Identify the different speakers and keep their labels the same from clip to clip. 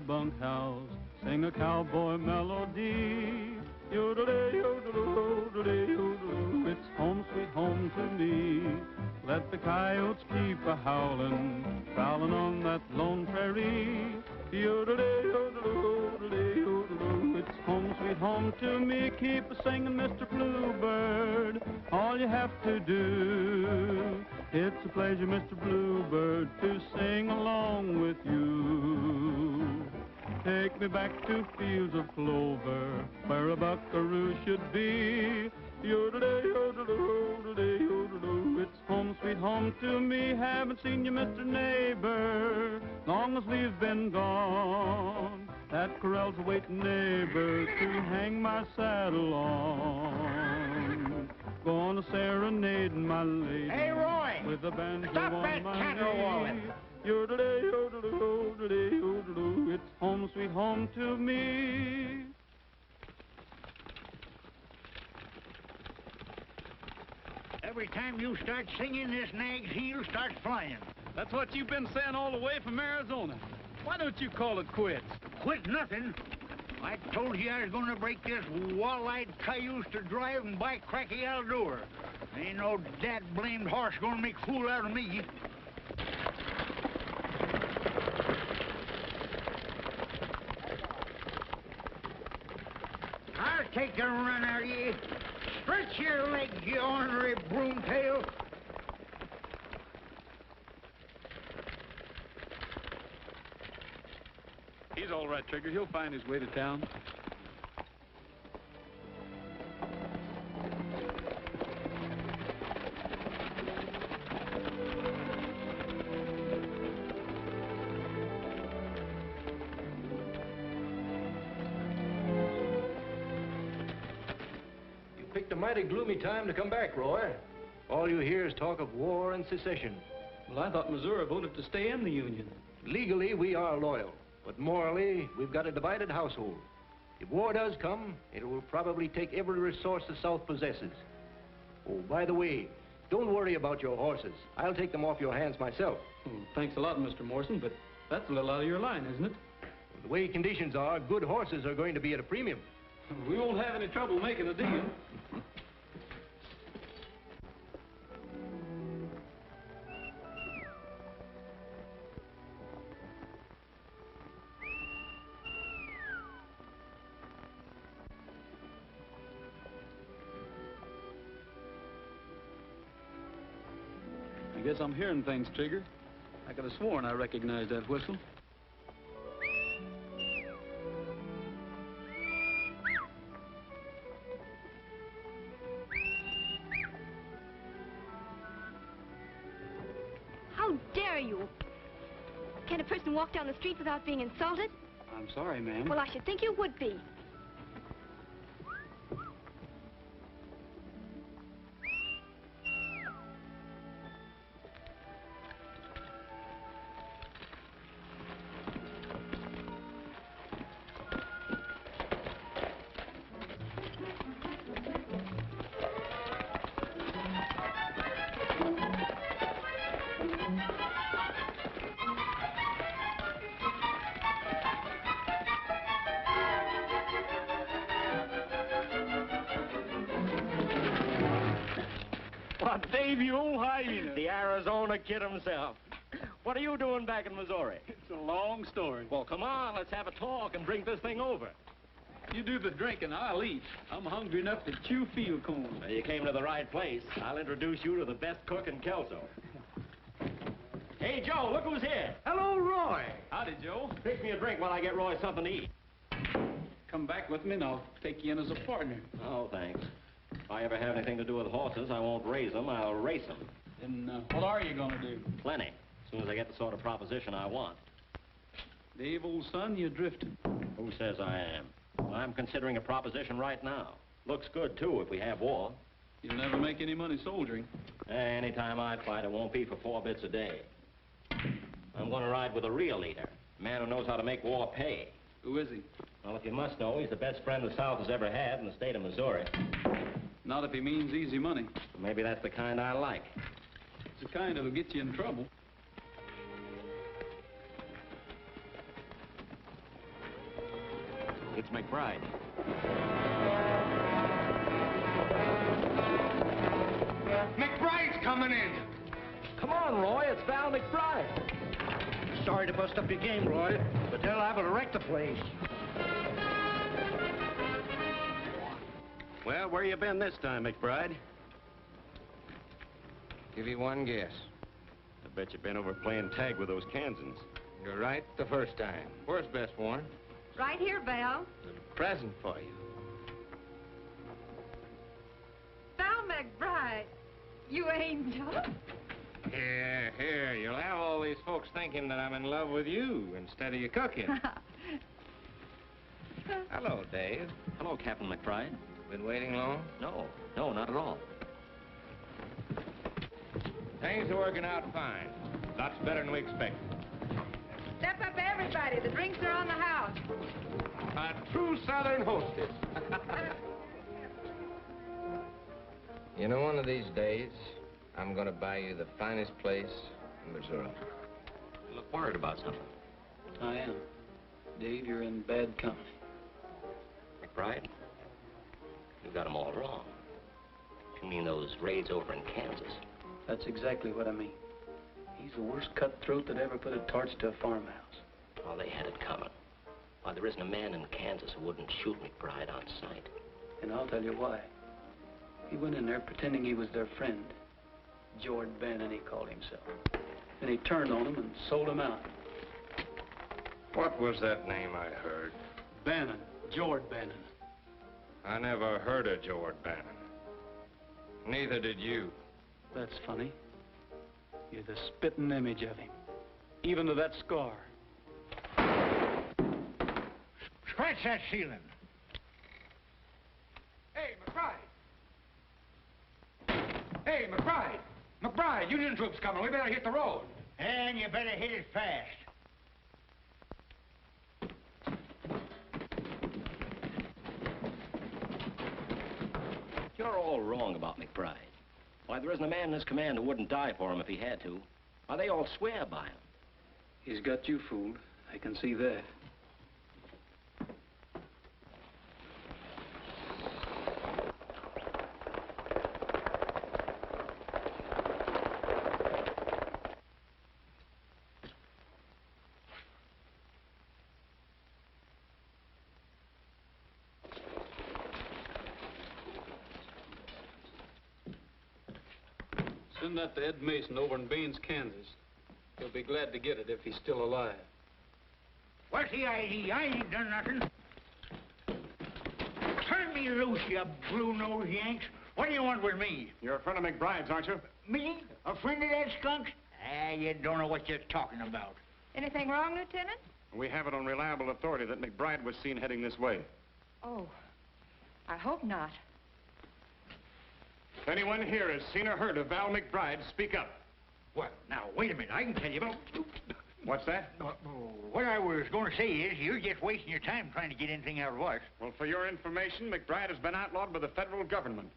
Speaker 1: the bunkhouse, sing a cowboy melody. Yodelay, yodeloo, yodelay, yodeloo, it's home sweet home to me. Let the coyotes keep a-howlin', prowlin' on that lone prairie. Yodelay, yodeloo, yodelay, yodeloo, it's home sweet home to me. Keep a-singin', Mr. Bluebird, all you have to do. It's a pleasure, Mr. Bluebird, to sing along with you. Take me back to fields of clover, where a buckaroo should be. Yodelay, yodeloo, yodelay, yodeloo, it's home sweet home to me. Haven't seen you, Mr. Neighbor, long as we've been gone. That corral's a waiting, neighbor, to hang my saddle on. Gonna serenade my lady.
Speaker 2: Hey, Roy!
Speaker 1: With a banjo
Speaker 2: Stop
Speaker 1: on
Speaker 2: that
Speaker 1: my
Speaker 2: caterwauling!
Speaker 1: knee. Yodelay, yodeloo, yodelay, yodeloo, it's home sweet home to me.
Speaker 2: Every time you start singing, this nag's heel starts flying.
Speaker 1: That's what you've been saying all the way from Arizona. Why don't you call it quits?
Speaker 2: Quit nothing. I told you I was going to break this wall-eyed cayuse to drive and buy cracky Aldor. Ain't no dad-blamed horse going to make a fool out of me. I'll take a run out of you. Stretch your legs, you ornery broomtail.
Speaker 1: He's all right, Trigger. He'll find his way to town.
Speaker 3: Picked a mighty gloomy time to come back, Roy. All you hear is talk of war and secession.
Speaker 1: Well, I thought Missouri voted to stay in the Union.
Speaker 3: Legally, we are loyal, but morally, we've got a divided household. If war does come, it will probably take every resource the South possesses. Oh, by the way, don't worry about your horses. I'll take them off your hands myself.
Speaker 1: Thanks a lot, Mr. Morrison, but that's a little out of your line, isn't it?
Speaker 3: The way conditions are, good horses are going to be at a premium.
Speaker 1: We won't have any trouble making a deal. I guess I'm hearing things, Trigger. I could have sworn I recognized that whistle.
Speaker 4: How dare you? Can a person walk down the street without being insulted?
Speaker 1: I'm sorry, ma'am.
Speaker 4: Well, I should think you would be.
Speaker 5: Dave, you old hyena. The Arizona kid himself. What are you doing back in Missouri?
Speaker 1: It's a long story.
Speaker 5: Well, come on, let's have a talk and drink this thing over.
Speaker 1: You do the drinking, I'll eat. I'm hungry enough to chew field corn.
Speaker 5: Well, you came to the right place. I'll introduce you to the best cook in Kelso. Hey, Joe, look who's here.
Speaker 2: Hello, Roy.
Speaker 1: Howdy, Joe.
Speaker 5: Fix me a drink while I get Roy something to eat.
Speaker 1: Come back with me and I'll take you in as a partner.
Speaker 5: Oh, thanks. If I ever have anything to do with horses, I won't raise them, I'll race them.
Speaker 1: Then what are you going to do?
Speaker 5: Plenty. As soon as I get the sort of proposition I want.
Speaker 1: Dave, old son, you're drifting.
Speaker 5: Who says I am? I'm considering a proposition right now. Looks good, too, if we have war.
Speaker 1: You'll never make any money soldiering.
Speaker 5: Anytime I fight, it won't be for 4 bits a day. I'm going to ride with a real leader. A man who knows how to make war pay.
Speaker 1: Who is he?
Speaker 5: Well, if you must know, he's the best friend the South has ever had in the state of Missouri.
Speaker 1: Not if he means easy money.
Speaker 5: Maybe that's the kind I like.
Speaker 1: It's the kind that'll get you in trouble.
Speaker 5: It's McBride.
Speaker 2: McBride's coming in.
Speaker 3: Come on, Roy, it's Val McBride.
Speaker 2: Sorry to bust up your game, Roy, but they're liable to wreck the place.
Speaker 5: Well, where you been this time, McBride?
Speaker 6: Give you one guess.
Speaker 5: I bet you've been over playing tag with those Kansans.
Speaker 6: You're right the first time. Where's Best Warren?
Speaker 4: Right here, Val.
Speaker 6: A present for you.
Speaker 4: Val McBride. You angel.
Speaker 6: Here. You'll have all these folks thinking that I'm in love with you instead of you cooking. Hello, Dave.
Speaker 5: Hello, Captain McBride.
Speaker 6: Been waiting long?
Speaker 5: No, not at all.
Speaker 6: Things are working out fine. Lots better than we expected.
Speaker 4: Step up, everybody. The drinks are on the house.
Speaker 6: A true Southern hostess. You know, one of these days, I'm gonna buy you the finest place in Missouri.
Speaker 5: You look worried about something.
Speaker 7: I am. Dave, you're in bad company.
Speaker 5: McBride, you got them all wrong. You mean those raids over in Kansas?
Speaker 7: That's exactly what I mean. He's the worst cutthroat that ever put a torch to a farmhouse.
Speaker 5: Oh, they had it coming. Why, there isn't a man in Kansas who wouldn't shoot McBride on sight.
Speaker 7: And I'll tell you why. He went in there pretending he was their friend. Jord Bannon, he called himself. Then he turned on him and sold him out.
Speaker 6: What was that name I heard?
Speaker 7: Bannon. Jord Bannon.
Speaker 6: I never heard of Jord Bannon. Neither did you.
Speaker 7: That's funny. You're the spitting image of him. Even to that scar.
Speaker 2: Scratch that ceiling.
Speaker 6: Hey, McBride! Hey, McBride! McBride, Union troops coming. We better hit the road.
Speaker 2: And you better hit it fast.
Speaker 5: You're all wrong about McBride. Why, there isn't a man in this command who wouldn't die for him if he had to. Why, they all swear by him.
Speaker 7: He's got you fooled. I can see that.
Speaker 1: Send that to Ed Mason over in Baines, Kansas. He'll be glad to get it if he's still alive.
Speaker 2: What's the ID? I ain't done nothing. Turn me loose, you blue-nosed Yanks. What do you want with me?
Speaker 6: You're a friend of McBride's, aren't you?
Speaker 2: Me? A friend of that skunk? Ah, you don't know what you're talking about.
Speaker 4: Anything wrong, Lieutenant?
Speaker 6: We have it on reliable authority that McBride was seen heading this way.
Speaker 4: Oh, I hope not.
Speaker 6: If anyone here has seen or heard of Val McBride, speak up.
Speaker 2: Well, now, wait a minute. I can tell you about...
Speaker 6: What's that?
Speaker 2: What I was going to say is, you're just wasting your time trying to get anything out of us.
Speaker 6: Well, for your information, McBride has been outlawed by the federal government.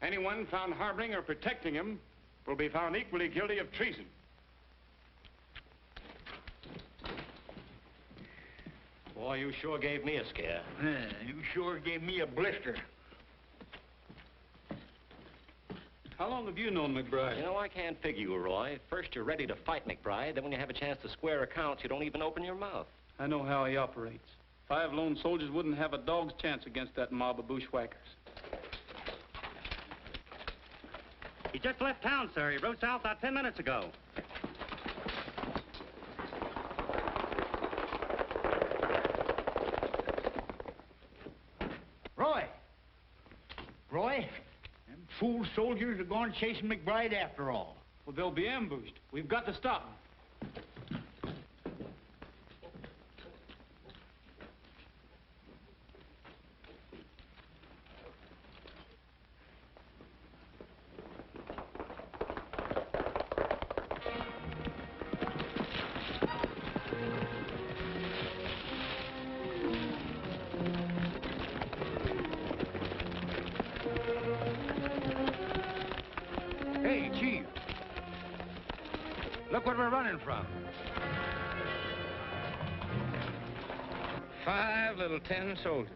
Speaker 6: Anyone found harboring or protecting him will be found equally guilty of treason.
Speaker 5: Boy, you sure gave me a scare.
Speaker 2: You sure gave me a blister.
Speaker 1: How long have you known McBride?
Speaker 5: You know, I can't figure you, Roy. First, you're ready to fight McBride. Then when you have a chance to square accounts, you don't even open your mouth.
Speaker 1: I know how he operates. 5 lone soldiers wouldn't have a dog's chance against that mob of bushwhackers.
Speaker 8: He just left town, sir. He rode south about 10 minutes ago.
Speaker 2: Roy! Roy? Them fool soldiers are going chasing McBride after all.
Speaker 1: Well, they'll be ambushed. We've got to stop them.
Speaker 2: Hey, Chief. Look what we're running from.
Speaker 9: 5 little 10 soldiers.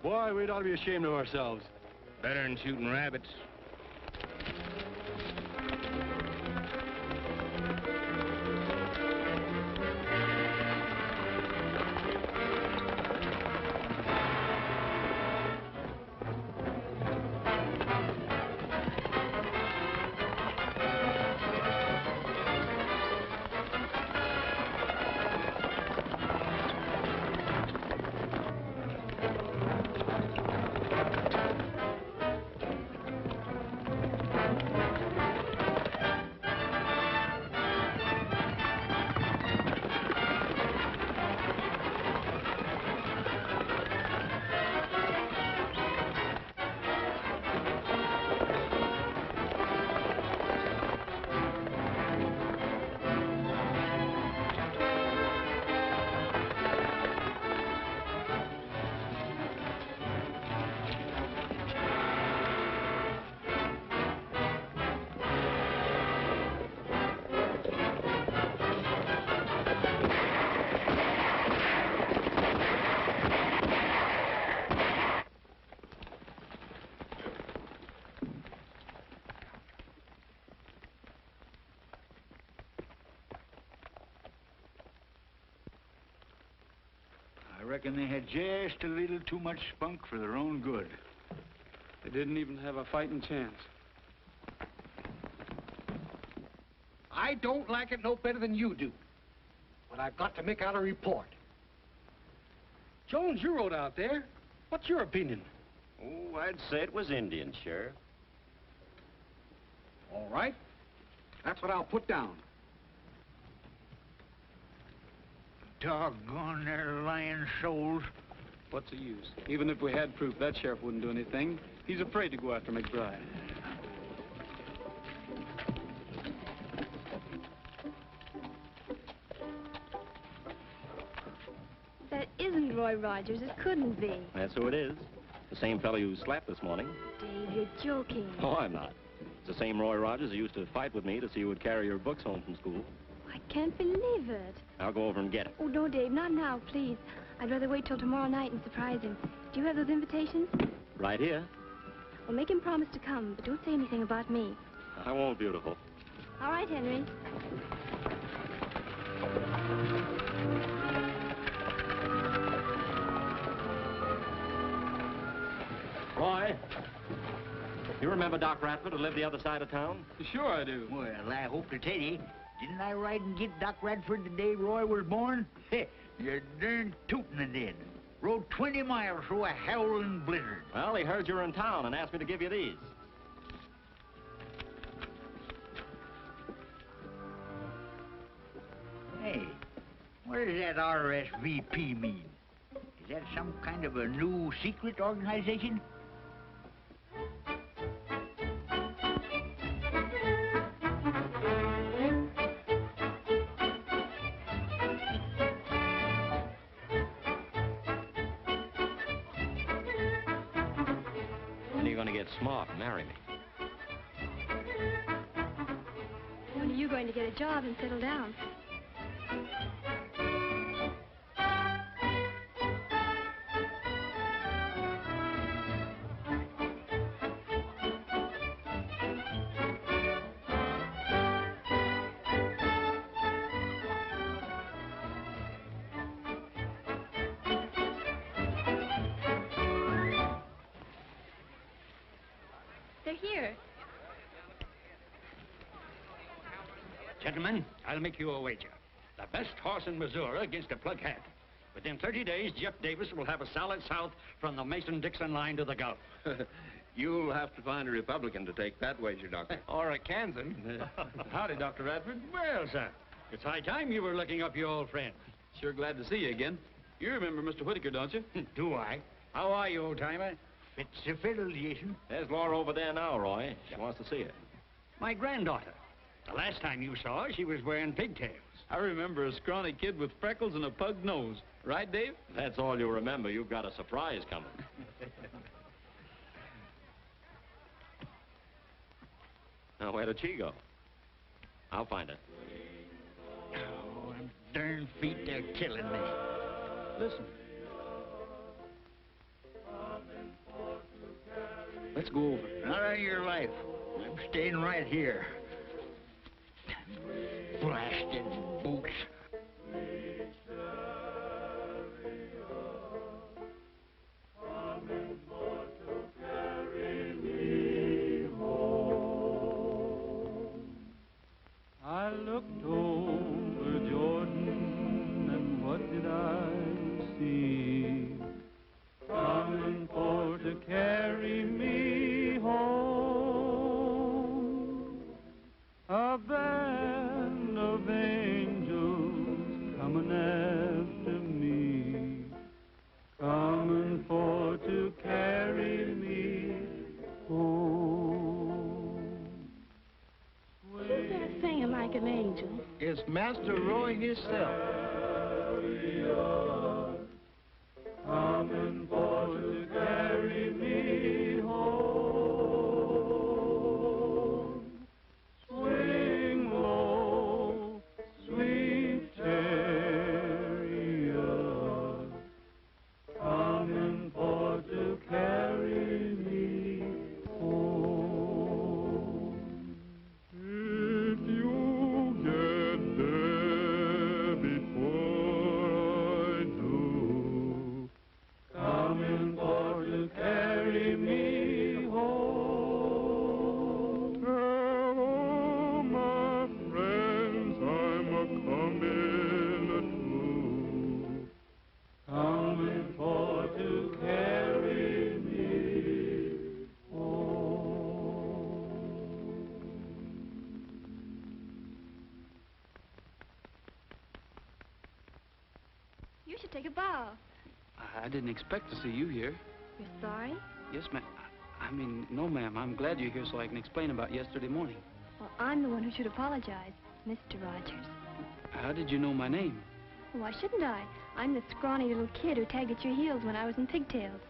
Speaker 10: Boy, we'd ought to be ashamed of ourselves.
Speaker 9: Better than shooting rabbits.
Speaker 2: I reckon they had just a little too much spunk for their own good.
Speaker 1: They didn't even have a fighting chance.
Speaker 11: I don't like it no better than you do. But I've got to make out a report. Jones, you rode out there. What's your opinion?
Speaker 5: Oh, I'd say it was Indians, Sheriff.
Speaker 11: All right. That's what I'll put down.
Speaker 2: Doggone their lying souls.
Speaker 1: What's the use? Even if we had proof, that sheriff wouldn't do anything. He's afraid to go after McBride.
Speaker 4: That isn't Roy Rogers. It couldn't be.
Speaker 5: That's who it is. The same fellow you slapped this morning.
Speaker 4: Dave, you're joking.
Speaker 5: Oh, I'm not. It's the same Roy Rogers who used to fight with me to see who would carry your books home from school.
Speaker 4: I can't believe it.
Speaker 5: I'll go over and get it.
Speaker 4: Oh, no, Dave, not now, please. I'd rather wait till tomorrow night and surprise him. Do you have those invitations?
Speaker 5: Right here.
Speaker 4: Well, make him promise to come, but don't say anything about me.
Speaker 5: I won't, beautiful.
Speaker 4: All right, Henry.
Speaker 5: Roy, you remember Doc Radford who lived the other side of town?
Speaker 1: Sure I do.
Speaker 2: Well, I hope to tell you, didn't I ride and get Doc Radford the day Roy was born? You're darn tootin' I did. Rode 20 miles through a howling blizzard.
Speaker 5: Well, he heard you were in town and asked me to give you these.
Speaker 2: Hey, what does that RSVP mean? Is that some kind of a new secret organization?
Speaker 5: When are you going to get smart and marry me?
Speaker 4: When are you going to get a job and settle down? They're here.
Speaker 11: Gentlemen, I'll make you a wager. The best horse in Missouri against a plug hat. Within 30 days, Jeff Davis will have a solid south from the Mason-Dixon line to the Gulf.
Speaker 9: You'll have to find a Republican to take that wager, Doctor.
Speaker 10: Or a Kansan.
Speaker 1: Howdy, Dr. Radford.
Speaker 11: Well, sir, it's high time you were looking up your old friend.
Speaker 1: Sure glad to see you again. You remember Mr. Whitaker, don't you?
Speaker 11: Do I? How are you, old-timer?
Speaker 2: Fits the fiddle, Jason.
Speaker 5: There's Laura over there now, Roy. She wants to see you.
Speaker 11: My granddaughter. The last time you saw her, she was wearing pigtails.
Speaker 1: I remember a scrawny kid with freckles and a pug nose. Right, Dave?
Speaker 5: That's all you remember. You've got a surprise coming. Now, where did she go? I'll find her.
Speaker 2: Oh, them darn feet, they're killing me.
Speaker 1: Listen,
Speaker 7: Let's go over.
Speaker 2: Not on your life. I'm staying right here. Blasted boots.
Speaker 1: I looked over Jordan, and what did I see? Coming for to carry me home. A band of angels coming after me, coming for to carry me home.
Speaker 4: Who's that singing like an angel?
Speaker 3: It's Master Roy himself.
Speaker 1: Coming for to carry me home. Swing low, sweet chariot, coming for to carry me home. If you get there before I do, coming for to carry me home. Hello, my friends, I'm a-coming too, coming for to carry me home.
Speaker 4: You should take a bow.
Speaker 7: I didn't expect to see you here.
Speaker 4: You're sorry?
Speaker 7: Yes, ma'am. I mean, no, ma'am. I'm glad you're here so I can explain about yesterday morning.
Speaker 4: Well, I'm the one who should apologize, Mr. Rogers.
Speaker 7: How did you know my name?
Speaker 4: Why shouldn't I? I'm the scrawny little kid who tagged at your heels when I was in pigtails.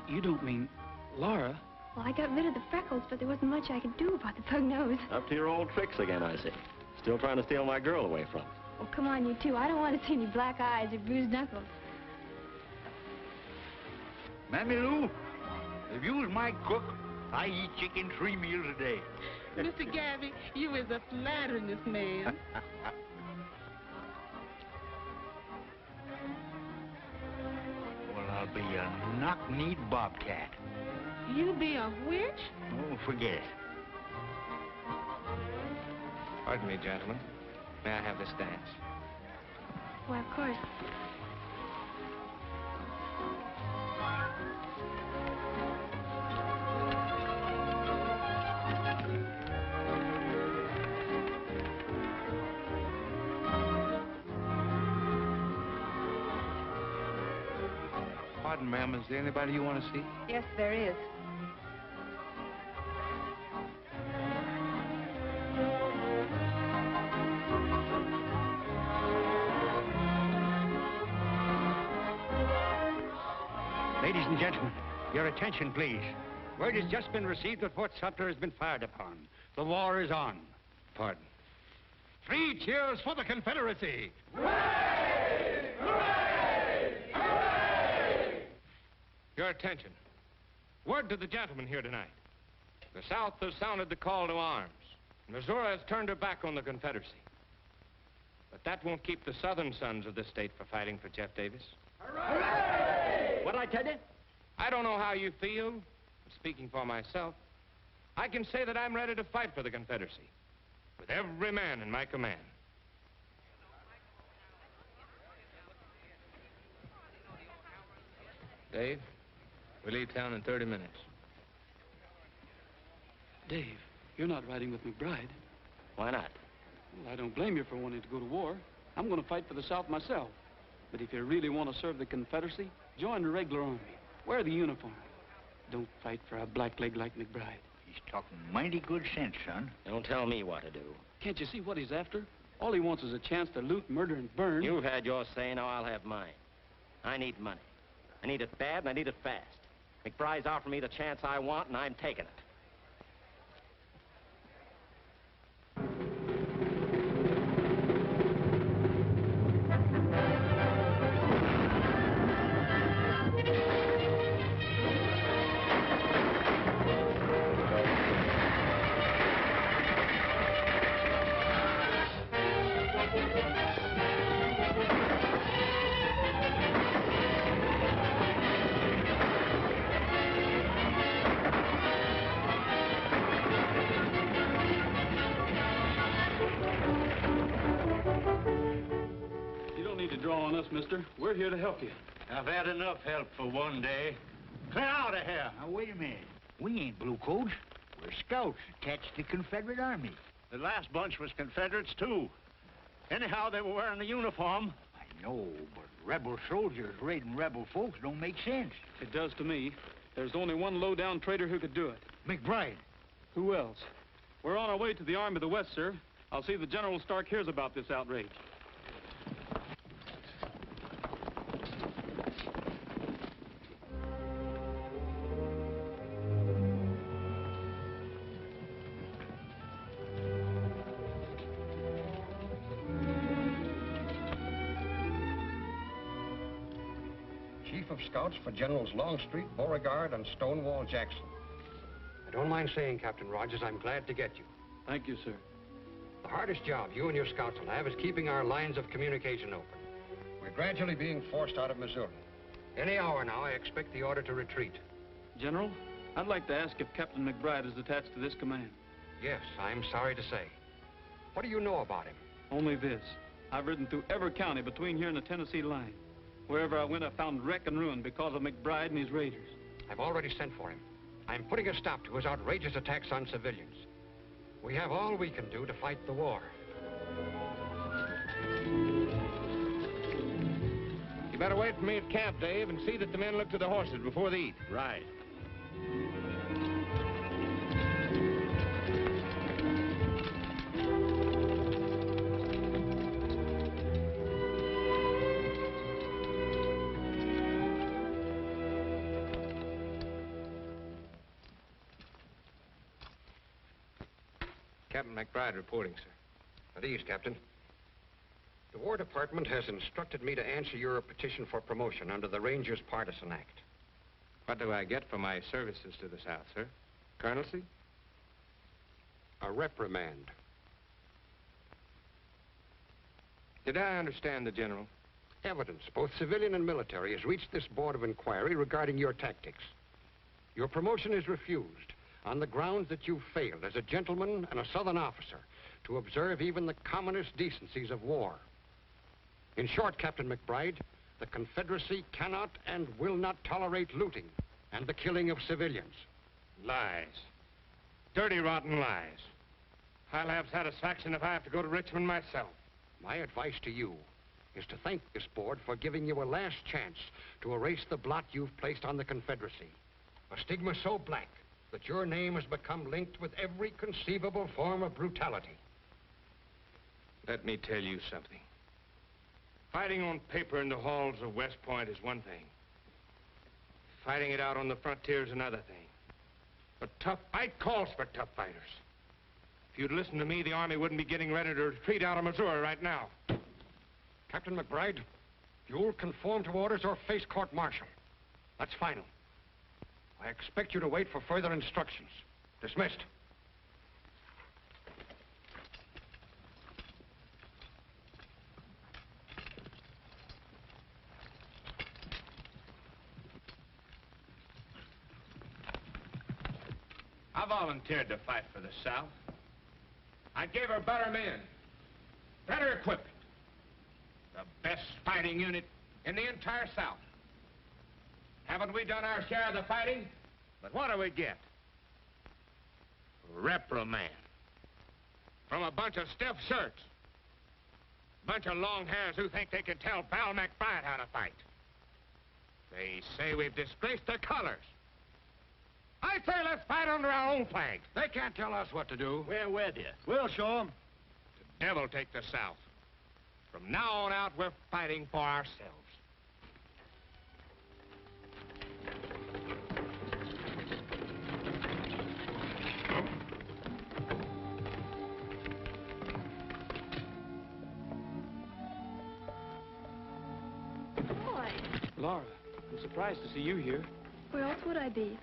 Speaker 7: You don't mean Laura?
Speaker 4: Well, I got rid of the freckles, but there wasn't much I could do about the pug nose.
Speaker 5: Up to your old tricks again, I see. Still trying to steal my girl away from me.
Speaker 4: Oh, come on, you two. I don't want to see any black eyes or bruised knuckles.
Speaker 2: Mammy Lou, if you was my cook, I eat chicken 3 meals a day.
Speaker 12: Mr. Gabby, you is a flatteriness man.
Speaker 2: Well, I'll be a knock-kneed bobcat.
Speaker 12: You be a witch?
Speaker 2: Oh, forget it.
Speaker 9: Pardon me, gentlemen. May I have this dance?
Speaker 4: Why, of course.
Speaker 9: Pardon, ma'am. Is there anybody you want to see?
Speaker 12: Yes, there is.
Speaker 11: Ladies and gentlemen, your attention, please. Word has just been received that Fort Sumter has been fired upon. The war is on. Pardon.
Speaker 10: 3 cheers for the Confederacy!
Speaker 1: Hooray! Hooray! Hooray!
Speaker 9: Your attention. Word to the gentlemen here tonight. The South has sounded the call to arms. Missouri has turned her back on the Confederacy. But that won't keep the Southern sons of this state from fighting for Jeff Davis.
Speaker 1: Hooray!
Speaker 5: What'd I tell you?
Speaker 9: I don't know how you feel. Speaking for myself, I can say that I'm ready to fight for the Confederacy with every man in my command. Dave, we leave town in 30 minutes.
Speaker 7: Dave, you're not riding with McBride.
Speaker 5: Why not?
Speaker 7: Well, I don't blame you for wanting to go to war. I'm going to fight for the South myself. But if you really want to serve the Confederacy, join the regular army. Wear the uniform. Don't fight for a blackleg like McBride.
Speaker 2: He's talking mighty good sense, son.
Speaker 5: Don't tell me what to do.
Speaker 7: Can't you see what he's after? All he wants is a chance to loot, murder, and burn.
Speaker 5: You've had your say, now I'll have mine. I need money. I need it bad, and I need it fast. McBride's offering me the chance I want, and I'm taking it.
Speaker 7: mister. We're here to help you.
Speaker 11: I've had enough help for one day. Clear out of here.
Speaker 2: Now, wait a minute. We ain't bluecoats. We're scouts attached to the Confederate Army.
Speaker 10: The last bunch was Confederates, too. Anyhow, they were wearing the uniform.
Speaker 2: I know, but rebel soldiers raiding rebel folks don't make sense.
Speaker 7: It does to me. There's only one low-down traitor who could do it.
Speaker 2: McBride.
Speaker 7: Who else? We're on our way to the Army of the West, sir. I'll see that General Stark hears about this outrage.
Speaker 13: Chief of Scouts for Generals Longstreet, Beauregard, and Stonewall Jackson.
Speaker 14: I don't mind saying, Captain Rogers, I'm glad to get you.
Speaker 7: Thank you, sir.
Speaker 14: The hardest job you and your scouts will have is keeping our lines of communication open.
Speaker 13: We're gradually being forced out of Missouri.
Speaker 14: Any hour now, I expect the order to retreat.
Speaker 7: General, I'd like to ask if Captain McBride is attached to this command.
Speaker 14: Yes, I'm sorry to say. What do you know about him?
Speaker 7: Only this. I've ridden through every county between here and the Tennessee line. Wherever I went, I found wreck and ruin because of McBride and his raiders.
Speaker 14: I've already sent for him. I'm putting a stop to his outrageous attacks on civilians. We have all we can do to fight the war.
Speaker 9: You better wait for me at camp, Dave, and see that the men look to the horses before they eat.
Speaker 10: Right.
Speaker 9: Captain McBride reporting, sir.
Speaker 14: At ease, Captain. The War Department has instructed me to answer your petition for promotion under the Rangers Partisan Act.
Speaker 9: What do I get for my services to the South, sir? Colonelcy?
Speaker 14: A reprimand.
Speaker 9: Did I understand the General?
Speaker 14: Evidence, both civilian and military, has reached this Board of Inquiry regarding your tactics. Your promotion is refused on the grounds that you failed as a gentleman and a Southern officer to observe even the commonest decencies of war. In short, Captain McBride, the Confederacy cannot and will not tolerate looting and the killing of civilians.
Speaker 9: Lies. Dirty, rotten lies. I'll have satisfaction if I have to go to Richmond myself.
Speaker 14: My advice to you is to thank this board for giving you a last chance to erase the blot you've placed on the Confederacy. A stigma so black that your name has become linked with every conceivable form of brutality.
Speaker 9: Let me tell you something. Fighting on paper in the halls of West Point is one thing. Fighting it out on the frontier is another thing. But tough fight calls for tough fighters. If you'd listened to me, the Army wouldn't be getting ready to retreat out of Missouri right now.
Speaker 14: Captain McBride, you'll conform to orders or face court-martial. That's final. I expect you to wait for further instructions. Dismissed.
Speaker 9: I volunteered to fight for the South. I gave her better men, better equipment, the best fighting unit in the entire South. Haven't we done our share of the fighting? But what do we get? Reprimand. From a bunch of stiff shirts. Bunch of long hairs who think they can tell Val McBride how to fight. They say we've disgraced their colors. I say let's fight under our own flag.
Speaker 14: They can't tell us what to do.
Speaker 10: We're with you. We'll show them.
Speaker 9: The devil take the South. From now on out, we're fighting for ourselves.
Speaker 4: Boy.
Speaker 7: Laura, I'm surprised to see you here.
Speaker 4: Where else would I be?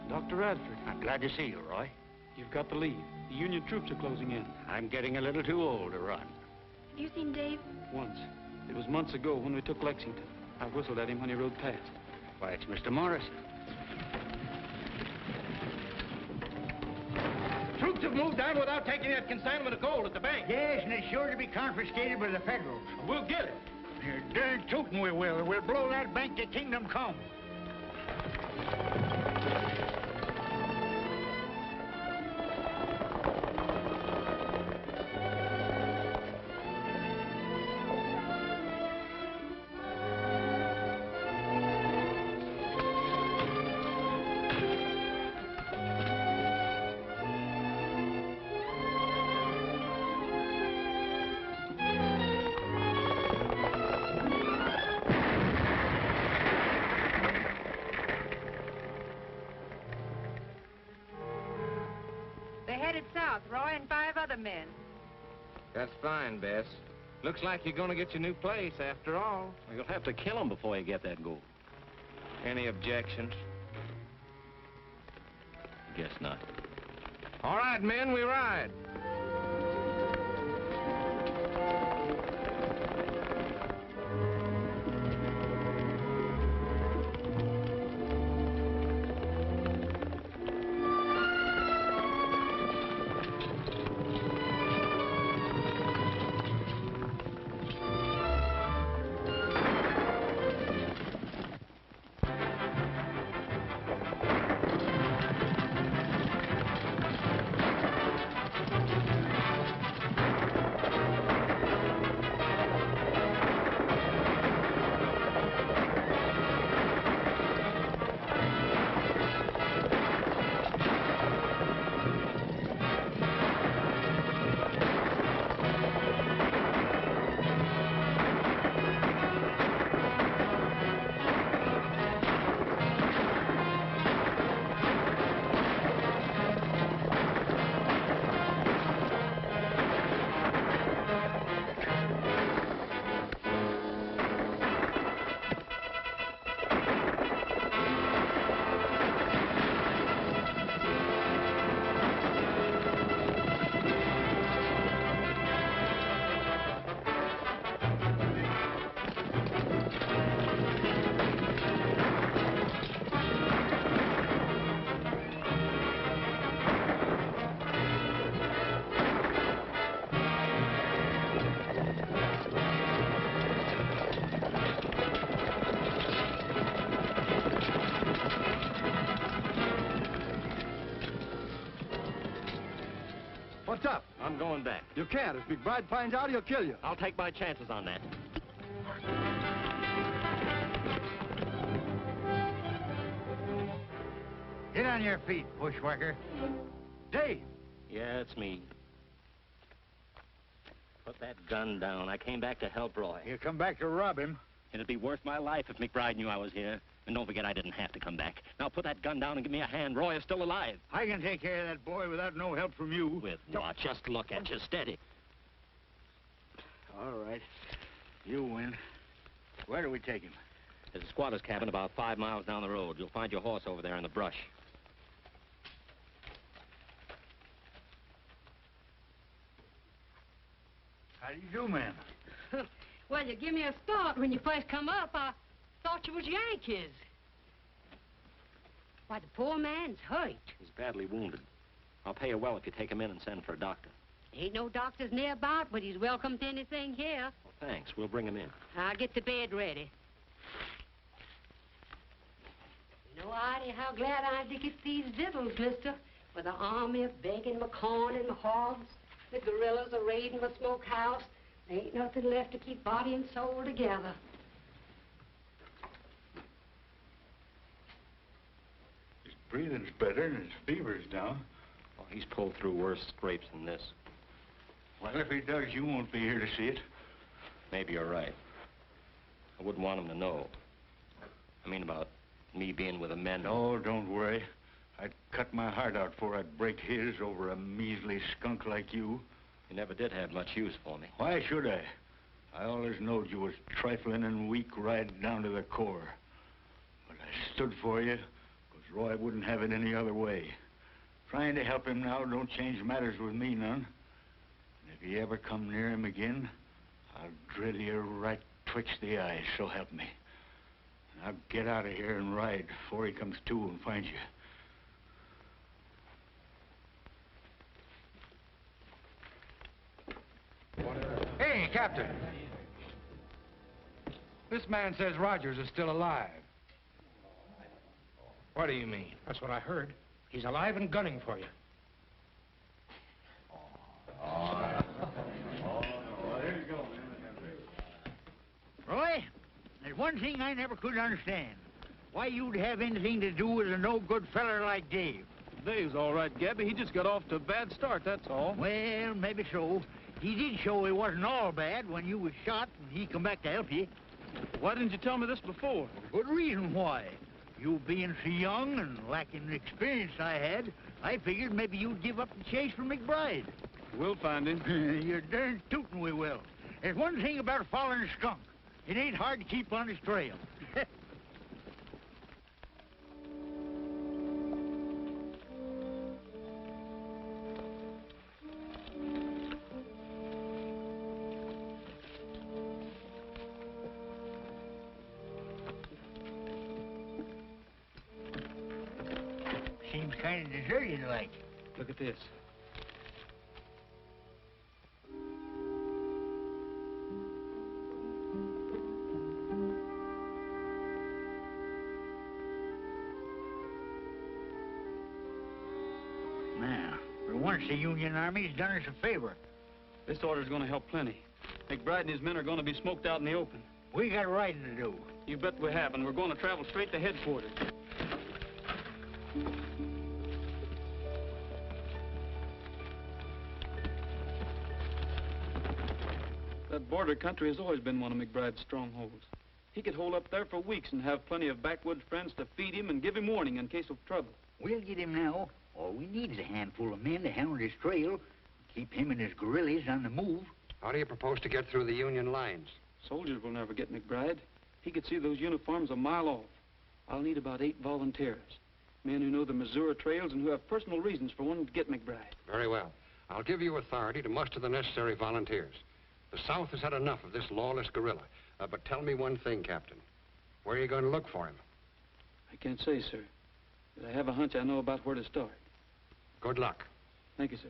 Speaker 7: Dr. Radford.
Speaker 11: I'm glad to see you, Roy.
Speaker 7: You've got to leave. The Union troops are closing in.
Speaker 11: I'm getting a little too old to run.
Speaker 4: Have you seen Dave?
Speaker 7: Once. It was months ago when we took Lexington. I whistled at him when he rode past.
Speaker 11: Why, it's Mr. Morrison.
Speaker 10: Troops have moved down without taking that consignment of gold at the bank.
Speaker 2: Yes, and it's sure to be confiscated by the Federals.
Speaker 10: We'll get it.
Speaker 2: You're darn tootin' we will. We'll blow that bank to kingdom come.
Speaker 15: Roy and 5 other men.
Speaker 9: That's fine, Bess. Looks like you're going to get your new place after all.
Speaker 5: You'll have to kill him before you get that gold.
Speaker 9: Any objections?
Speaker 5: Guess not.
Speaker 9: All right, men, we ride.
Speaker 16: What's up?
Speaker 5: I'm going back.
Speaker 16: You can't. If McBride finds out, he'll kill you.
Speaker 5: I'll take my chances on that.
Speaker 2: Get on your feet, bushwhacker. Dave!
Speaker 5: Yeah, it's me. Put that gun down. I came back to help Roy.
Speaker 2: You come back to rob him?
Speaker 5: It'd be worth my life if McBride knew I was here. And don't forget, I didn't have to come back. Now put that gun down and give me a hand. Roy is still alive.
Speaker 2: I can take care of that boy without no help from you.
Speaker 5: With what? Just look at you, steady.
Speaker 2: All right. You win. Where do we take him?
Speaker 5: There's a squatter's cabin about 5 miles down the road. You'll find your horse over there in the brush.
Speaker 2: How do you do, ma'am?
Speaker 12: Well, you give me a start when you first come up. I thought you was Yankees. Why, the poor man's hurt.
Speaker 5: He's badly wounded. I'll pay you well if you take him in and send for a doctor.
Speaker 12: Ain't no doctors nearby, but he's welcome to anything here.
Speaker 5: Well, thanks. We'll bring him in.
Speaker 12: I'll get the bed ready. You know, Artie, how glad I am to get these victuals, mister. With the army begging my corn and my hogs, the guerrillas are raiding my smokehouse. There ain't nothing left to keep body and soul together.
Speaker 2: His breathing's better and his fever's down.
Speaker 5: Oh, he's pulled through worse scrapes than this.
Speaker 2: Well, if he does, you won't be here to see it.
Speaker 5: Maybe you're right. I wouldn't want him to know. I mean about me being with the men.
Speaker 2: Oh, don't worry. I'd cut my heart out before I'd break his over a measly skunk like you.
Speaker 5: You never did have much use for me.
Speaker 2: Why should I? I always knowed you was trifling and weak right down to the core. But I stood for you, because Roy wouldn't have it any other way. Trying to help him now don't change matters with me none. And if you ever come near him again, I'll drill you right twixt the eyes, so help me. And I'll get out of here and ride before he comes to and finds you.
Speaker 14: Hey, Captain.
Speaker 9: This man says Rogers is still alive. What do you mean?
Speaker 11: That's what I heard. He's alive and gunning for you.
Speaker 10: Roy, there's one thing I never could understand. Why you'd have anything to do with a no-good feller like Dave.
Speaker 7: Dave's all right, Gabby. He just got off to a bad start, that's all.
Speaker 10: Well, maybe so. He did show he wasn't all bad when you was shot and he come back to help you.
Speaker 7: Why didn't you tell me this before?
Speaker 10: Good reason why. You being so young and lacking the experience I had, I figured maybe you'd give up the chase for McBride.
Speaker 7: We'll find him.
Speaker 10: You're darn tootin' we will. There's one thing about following a skunk. It ain't hard to keep on his trail. Seems kind of deserted like.
Speaker 7: Look at this.
Speaker 10: Now, for once the Union Army's done us a favor.
Speaker 7: This order's going to help plenty. McBride and his men are going to be smoked out in the open.
Speaker 10: We got riding to do.
Speaker 7: You bet we have, and we're going to travel straight to headquarters. That border country has always been one of McBride's strongholds. He could hold up there for weeks and have plenty of backwoods friends to feed him and give him warning in case of trouble.
Speaker 10: We'll get him now. All we need is a handful of men to hound his trail, keep him and his guerrillas on the move.
Speaker 14: How do you propose to get through the Union lines?
Speaker 7: Soldiers will never get McBride. He could see those uniforms a mile off. I'll need about 8 volunteers. Men who know the Missouri trails and who have personal reasons for wanting to get McBride.
Speaker 14: Very well. I'll give you authority to muster the necessary volunteers. The South has had enough of this lawless guerrilla. But tell me one thing, Captain. Where are you going to look for him?
Speaker 7: I can't say, sir. But I have a hunch I know about where to start.
Speaker 14: Good luck.
Speaker 7: Thank you, sir.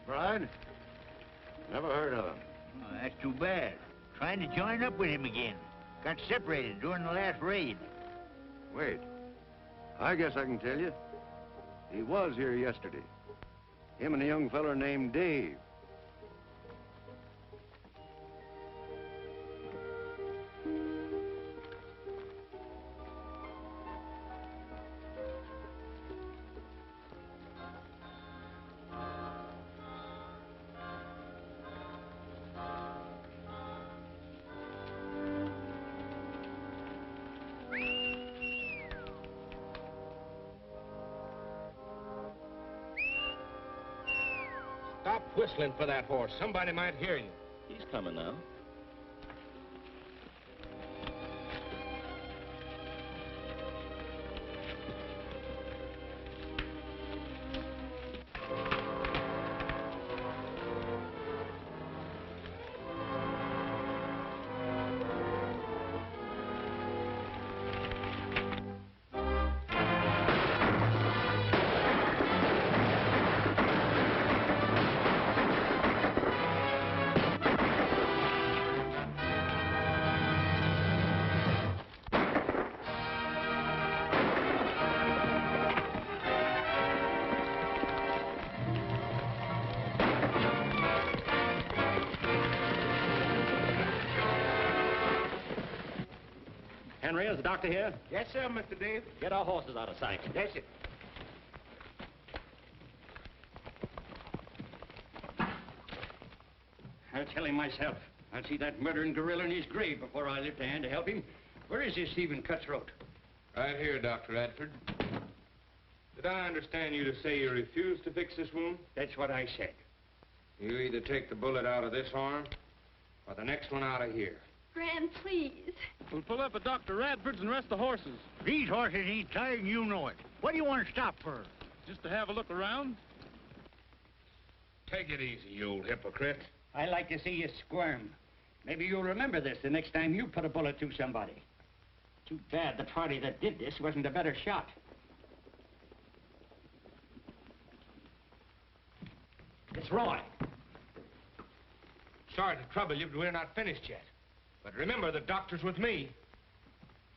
Speaker 3: McBride? Never heard of him.
Speaker 10: Oh, that's too bad. Trying to join up with him again. Got separated during the last raid.
Speaker 3: Wait. I guess I can tell you. He was here yesterday. Him and a young feller named Dave.
Speaker 11: Stop whistling for that horse. Somebody might hear you.
Speaker 5: He's coming now.
Speaker 8: Henry, is the doctor here?
Speaker 11: Yes, sir, Mr. Dave.
Speaker 8: Get our horses out of sight.
Speaker 11: Yes, sir.
Speaker 17: I'll tell him myself. I'll see that murdering gorilla in his grave before I lift a hand to help him. Where is this Stephen Cutthroat?
Speaker 9: Right here, Dr. Radford. Did I understand you to say you refuse to fix this wound?
Speaker 17: That's what I said.
Speaker 9: You either take the bullet out of this arm or the next one out of here.
Speaker 4: Gran, please.
Speaker 7: We'll pull up at Dr. Radford's and rest the horses.
Speaker 10: These horses ain't tired and you know it. What do you want to stop for?
Speaker 7: Just to have a look around?
Speaker 9: Take it easy, you old hypocrite.
Speaker 10: I like to see you squirm. Maybe you'll remember this the next time you put a bullet through somebody. Too bad the party that did this wasn't a better shot.
Speaker 9: It's Roy. Sorry to trouble you, but we're not finished yet. But remember, the doctor's with me.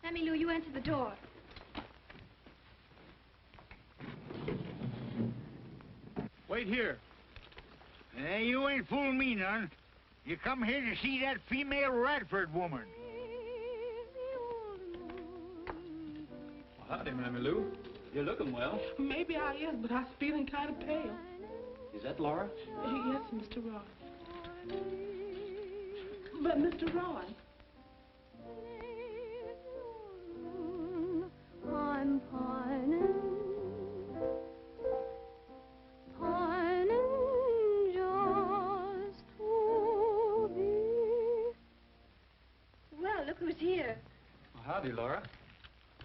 Speaker 4: Mammy Lou, you answer the door.
Speaker 16: Wait here.
Speaker 10: You ain't fooling me none. You come here to see that female Radford woman.
Speaker 7: Howdy, Mammy Lou. You're looking well.
Speaker 18: Maybe I is, but I'm feeling kind of pale.
Speaker 7: Is that Laura?
Speaker 18: Yes, Mr. Roy. But, Mr. Roy.
Speaker 4: I'm pining, pining just to be. Well, look who's here.
Speaker 7: Well, howdy, Laura.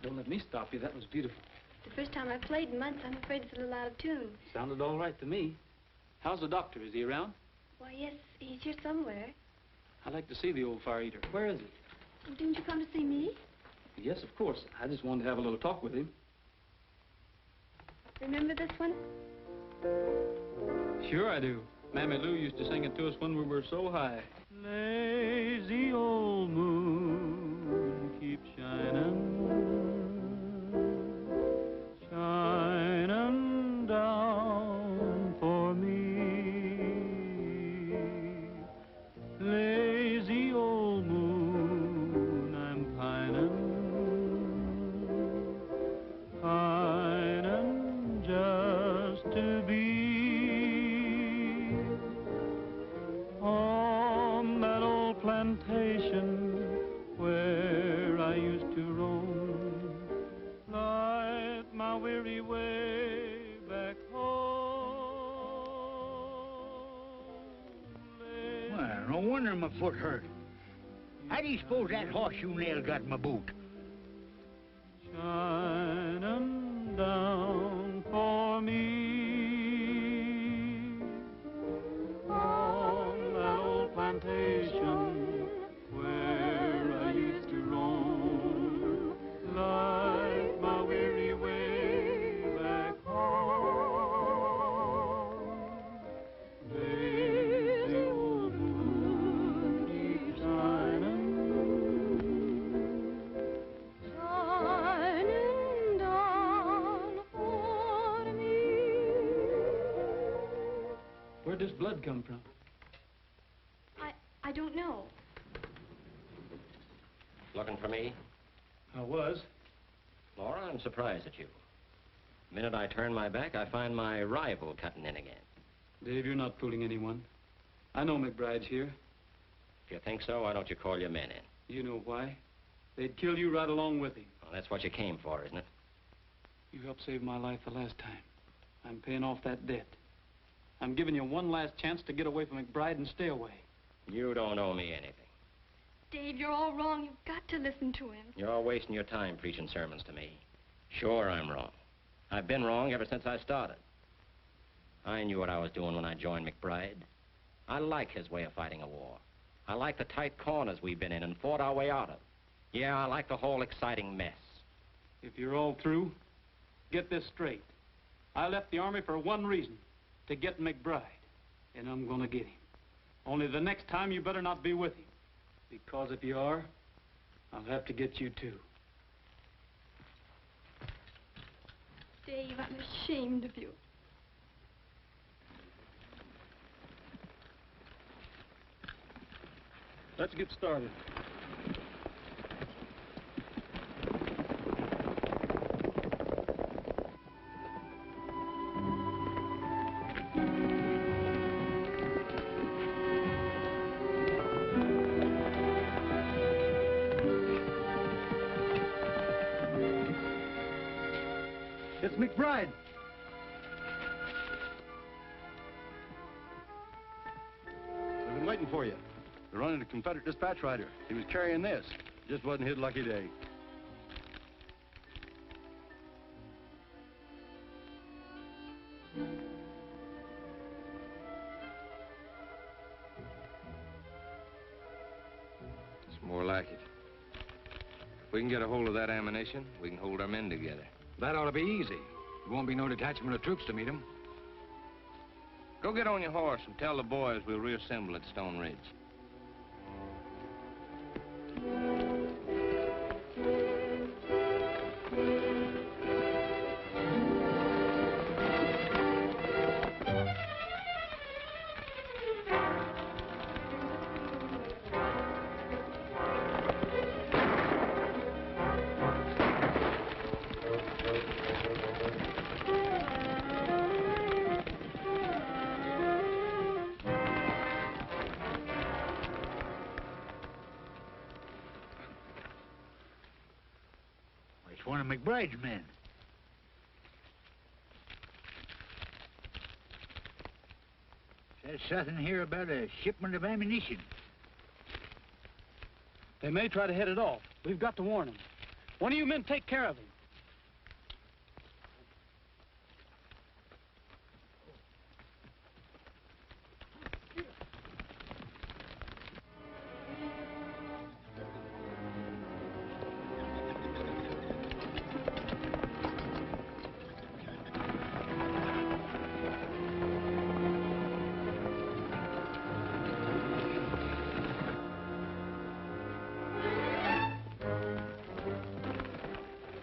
Speaker 7: Don't let me stop you. That was beautiful.
Speaker 4: The first time I've played in months, I'm afraid it's a little out of tune.
Speaker 7: Sounded all right to me. How's the doctor? Is he around?
Speaker 4: Why, yes, he's here somewhere.
Speaker 7: I'd like to see the old fire eater. Where is he?
Speaker 4: Didn't you come to see me?
Speaker 7: Yes, of course. I just wanted to have a little talk with him.
Speaker 4: Remember this one?
Speaker 7: Sure I do. Mammy Lou used to sing it to us when we were so high.
Speaker 1: Lazy old moon, keep shining, shining down for me. Lazy old moon, I'm pining just to be on that old plantation where I used to roam, light my weary way back home.
Speaker 10: Well, no wonder my foot hurt. How do you suppose that horseshoe nail got in my boot?
Speaker 1: Shining down for me on that old plantation where I used to roam, light my weary way back home. Lazy old moon, keep shining, shining down for me.
Speaker 7: Where'd this blood come from?
Speaker 4: I don't know.
Speaker 5: Looking for me?
Speaker 7: I was.
Speaker 5: Laura, I'm surprised at you. The minute I turn my back, I find my rival cutting in again.
Speaker 7: Dave, you're not fooling anyone. I know McBride's here.
Speaker 5: If you think so, why don't you call your men in?
Speaker 7: You know why? They'd kill you right along with him.
Speaker 5: Well, that's what you came for, isn't it?
Speaker 7: You helped save my life the last time. I'm paying off that debt. I'm giving you one last chance to get away from McBride and stay away.
Speaker 5: You don't owe me anything.
Speaker 4: Dave, you're all wrong. You've got to listen to him.
Speaker 5: You're wasting your time preaching sermons to me. Sure, I'm wrong. I've been wrong ever since I started. I knew what I was doing when I joined McBride. I like his way of fighting a war. I like the tight corners we've been in and fought our way out of. Yeah, I like the whole exciting mess.
Speaker 7: If you're all through, get this straight. I left the Army for one reason, to get McBride. And I'm gonna get him. Only the next time you better not be with him. Because if you are, I'll have to get you too.
Speaker 4: Dave, I'm ashamed of you.
Speaker 7: Let's get started.
Speaker 16: It's McBride. We've been waiting for you. We're running a Confederate dispatch rider. He was carrying this. Just wasn't his lucky day.
Speaker 9: More like it. If we can get a hold of that ammunition, we can hold our men together.
Speaker 14: That ought to be easy. There won't be no detachment of troops to meet them.
Speaker 9: Go get on your horse and tell the boys we'll reassemble at Stone Ridge.
Speaker 2: It's one of McBride's men. Says something here about a shipment of ammunition.
Speaker 7: They may try to head it off. We've got to warn them. One of you men take care of him.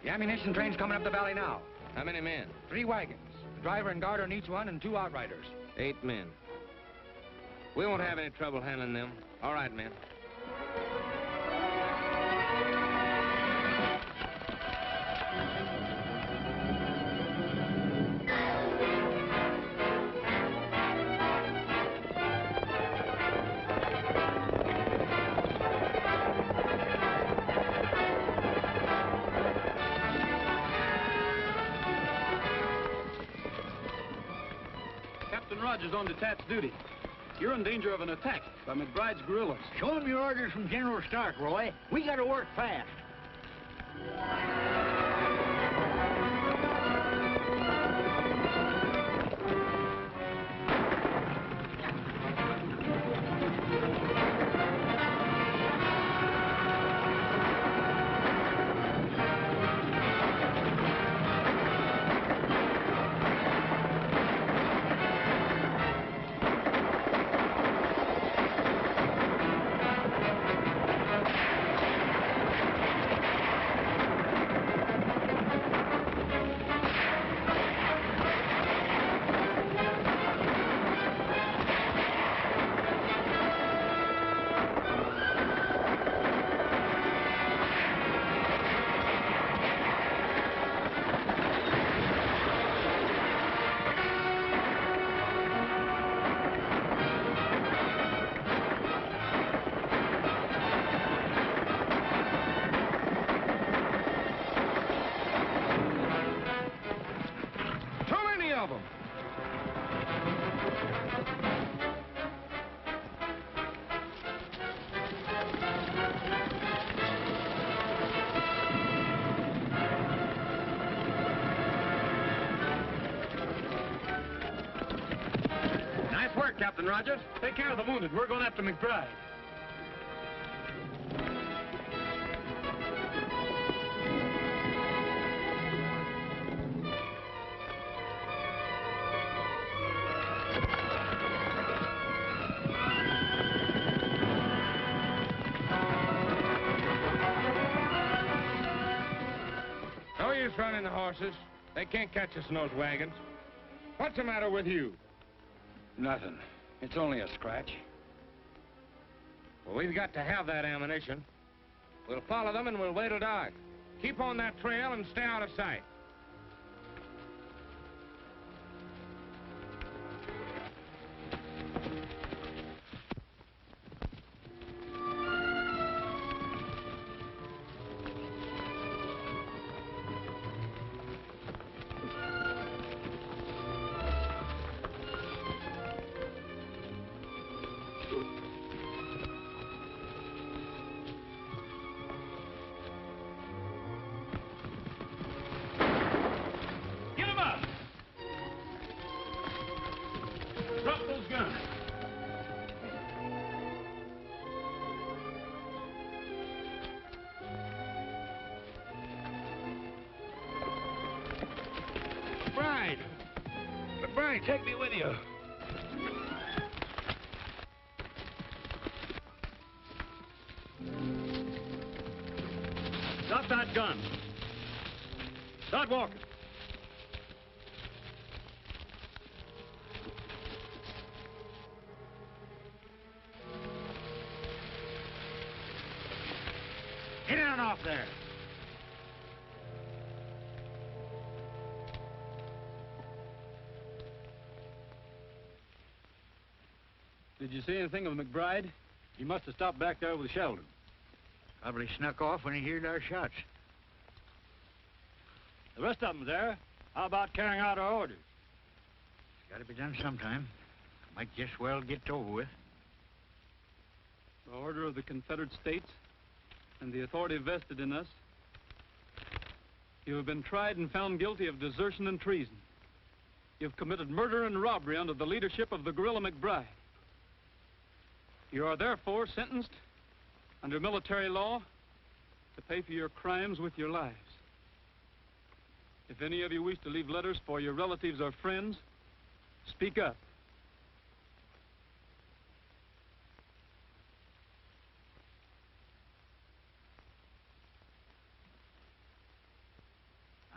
Speaker 14: The ammunition train's coming up the valley now.
Speaker 9: How many men?
Speaker 14: 3 wagons. The driver and guard on each one and 2 outriders.
Speaker 9: 8 men. We won't have any trouble handling them. All right, men.
Speaker 7: Captain Rogers on detached duty. You're in danger of an attack by McBride's guerrillas.
Speaker 2: Show him your orders from General Stark, Roy. We gotta work fast.
Speaker 7: Captain Rogers. Take care of the wounded. We're going after McBride.
Speaker 9: No use running the horses. They can't catch us in those wagons. What's the matter with you?
Speaker 14: Nothing. It's only a scratch.
Speaker 9: Well, we've got to have that ammunition. We'll follow them and we'll wait till dark. Keep on that trail and stay out of sight.
Speaker 11: McBride, take me with you.
Speaker 8: Drop that gun. Start walking.
Speaker 11: Get on off there.
Speaker 16: Did you see anything of McBride? He must have stopped back there with Sheldon.
Speaker 2: Probably snuck off when he heard our shots.
Speaker 16: The rest of them there. How about carrying out our orders?
Speaker 2: It's got to be done sometime. Might just well get over with.
Speaker 7: The order of the Confederate States and the authority vested in us, you have been tried and found guilty of desertion and treason. You've committed murder and robbery under the leadership of the guerrilla McBride. You are therefore sentenced under military law to pay for your crimes with your lives. If any of you wish to leave letters for your relatives or friends, speak up.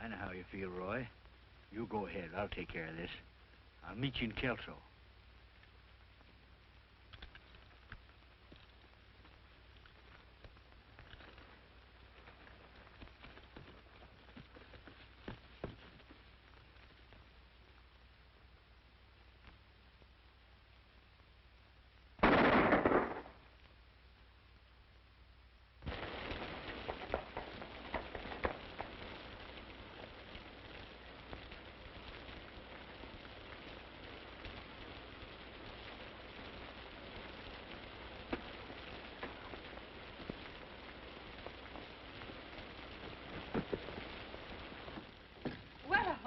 Speaker 2: I know how you feel, Roy. You go ahead. I'll take care of this. I'll meet you in Kelso.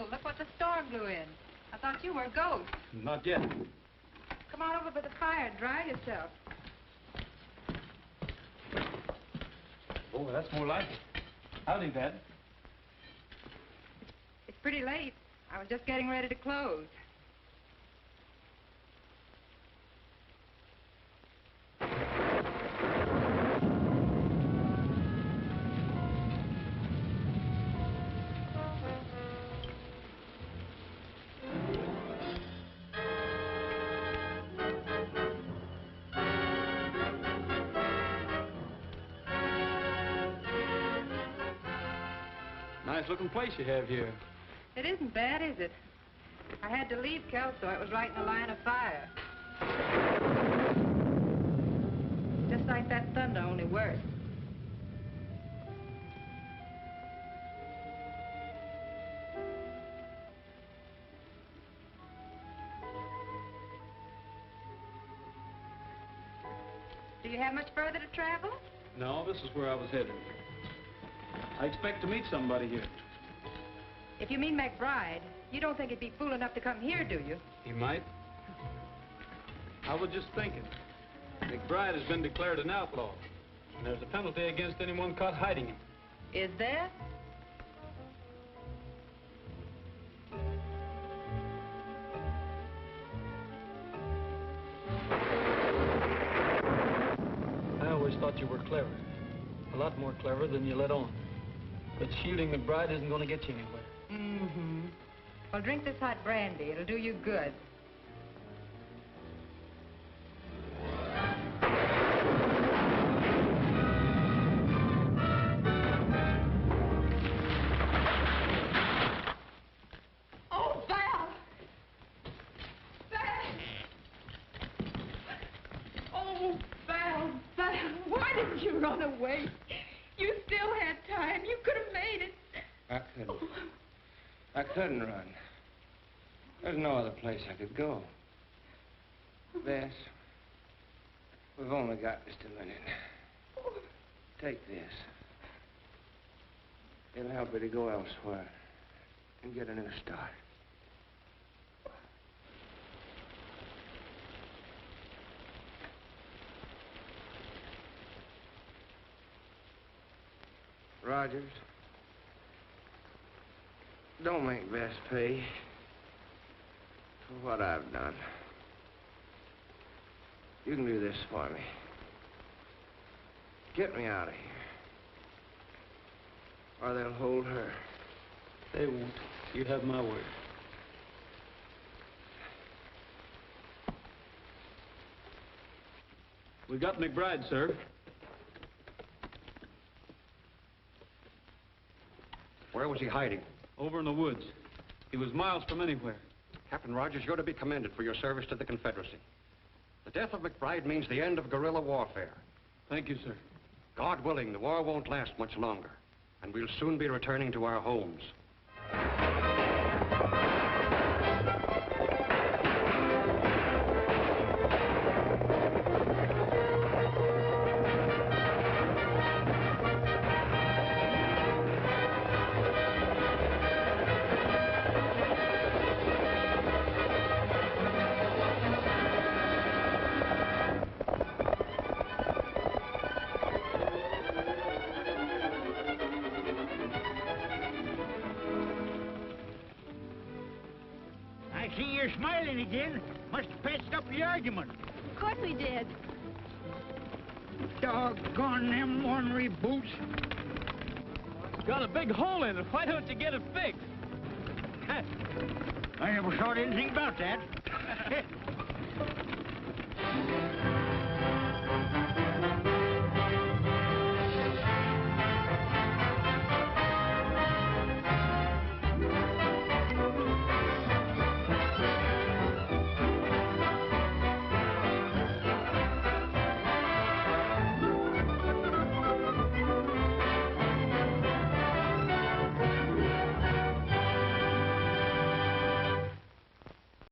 Speaker 15: Look what the storm blew in. I thought you were a ghost.
Speaker 16: Not yet.
Speaker 15: Come on over by the fire and dry yourself.
Speaker 7: Oh, that's more like it. Howdy, Dad.
Speaker 15: It's pretty late. I was just getting ready to close.
Speaker 7: Nice-looking place you have here.
Speaker 15: It isn't bad, is it? I had to leave Kelso. It was right in the line of fire. Just like that thunder, only worse. Do you have much further to travel?
Speaker 7: No, this is where I was headed. I expect to meet somebody here.
Speaker 15: If you mean McBride, you don't think he'd be fool enough to come here, do you?
Speaker 7: He might. I was just thinking. McBride has been declared an outlaw, and there's a penalty against anyone caught hiding him.
Speaker 15: Is there?
Speaker 7: I always thought you were clever. A lot more clever than you let on. But shielding McBride isn't going to get you anywhere.
Speaker 15: Mm-hmm. Well, drink this hot brandy. It'll do you good.
Speaker 18: Oh, Val! Val! Oh, Val, Val, why didn't you run away? You still had time. You could have made it.
Speaker 19: I couldn't run. There's no other place I could go. Bess, we've only got just a minute. Take this. It'll help you to go elsewhere and get a new start. Rogers, don't make Bess pay for what I've done. You can do this for me. Get me out of here. Or they'll hold her.
Speaker 7: They won't. You have my word. We got McBride, sir.
Speaker 14: Where was he hiding?
Speaker 7: Over in the woods. He was miles from anywhere.
Speaker 14: Captain Rogers, you're to be commended for your service to the Confederacy. The death of McBride means the end of guerrilla warfare.
Speaker 7: Thank you, sir.
Speaker 14: God willing, the war won't last much longer, and we'll soon be returning to our homes.
Speaker 10: I see you're smiling again. Must have patched up the argument.
Speaker 4: Of course we did.
Speaker 10: Doggone them ornery boots.
Speaker 7: It's got a big hole in it. Why don't you get it fixed?
Speaker 10: I never thought anything about that.